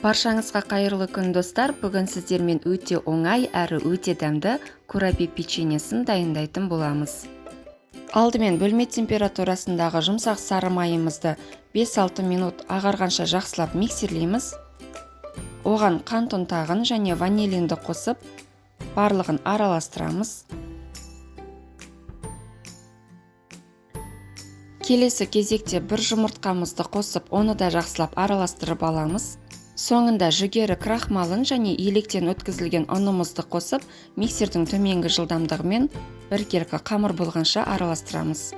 Баршаңызға қайырлы күн достар. Бүгін сіздермен өте оңай әрі өте дәмді кураби печеньесін дайындайтын боламыз. Алдымен бөлме температурасындағы жұмсақ сары майымызды 5-6 минут ағарғанша жақсылап миксерлейміз. Оған қант ұнтағын және ванилинді қосып, барлығын араластырамыз. Келесі кезекте бір жұмыртқамызды қосып, оны да жақсылап араластырып аламыз. Соңында жүгері крахмалын және електен өткізілген ұнымызды қосып, миксердің төменгі жылдамдығымен біркелкі қамыр болғанша араластырамыз.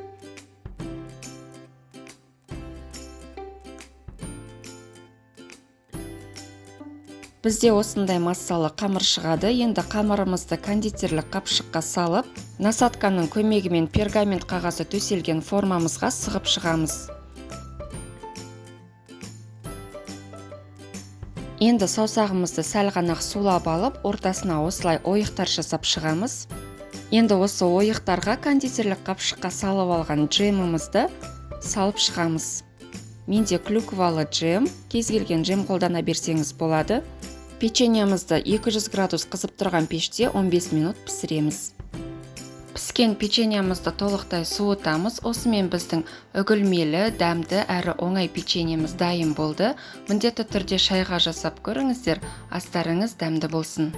Бізде осындай массалы қамыр шығады. Енді қамырымызды кондитерлік қапшыққа салып, насатканың көмегімен пергамент қағазы төселген формамызға сығып шығамыз. Енді саусағымызды сәл ғана сулап алып, ортасына осылай ойықтар жасап шығамыз. Енді осы ойықтарға кондитерлік қапшыққа салып алған джемімізді салып шығамыз. Менде клюквалы джем, кез келген джем қолдана берсеңіз болады. Печеньемізді 200 градус қызып тұрған пеште 15 минут пісіреміз. Піскен печеньемізді толықтай суытамыз. Осымен біздің үгілмелі, дәмді әрі оңай печеньеміз дайын болды. Міндетті түрде шайға жасап көріңіздер, астарыңыз дәмді болсын.